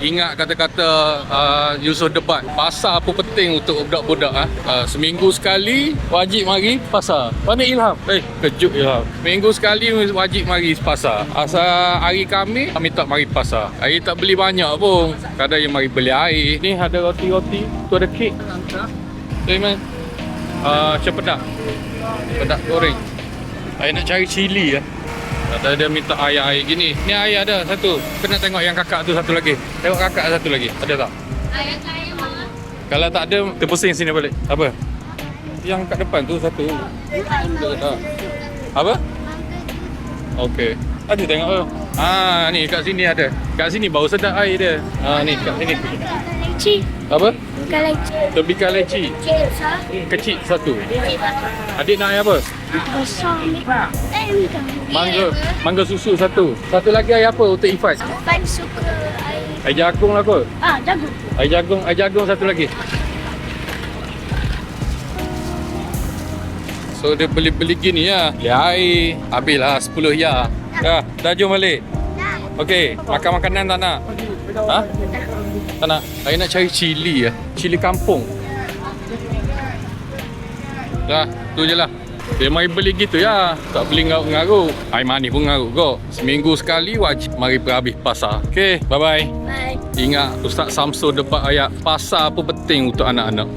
ingat kata-kata Yusof debat. Pasar apa penting untuk budak-budak. Seminggu sekali wajib mari pasar. Mana Ilham? Kejut Ilham. Minggu sekali wajib mari pasar. Asal hari Khamis kami tak mari pasar. Hari tak beli banyak pun. Kadang yang mari beli air. Ni ada roti-roti. Tu ada kek. Tu man. Cepedak. Cepedak goreng. Saya nak cari cili ya. Kata dia minta air gini. Ni air ada satu. Kena tengok yang kakak tu satu lagi. Tengok kakak satu lagi. Ada tak? Air mana? Kalau tak ada, terpusing sini balik. Apa? Yang kat depan tu satu. Ada tak? Apa? Okey. Ada tengok tu. Ni kat sini ada. Kat sini bau sedap air dia. Ni kat sini. Leci. Apa? Leci. Tebikan leci. Kecil satu. Adik nak air apa? Besar ni. Mangga susu satu. Satu lagi air apa untuk Ifat? Ifat suka air. Air jagung lah kot. Jagung. Air jagung satu lagi. So dia beli-beli gini ya. Beli air. Habislah 10 ya. Dah jom balik. Okey, makan makanan tak nak? Tak nak. Saya nak cari cili ya. Cili kampung. Dah, tu je lah. Dia mari beli gitu ya. Tak beli ngaruk-ngaruk. Air manis pun ngaruk kok. Seminggu sekali wajib mari berhabis pasar. Okey, bye-bye. Bye. Ingat Ustaz Samsul debat ayat pasar apa penting untuk anak-anak.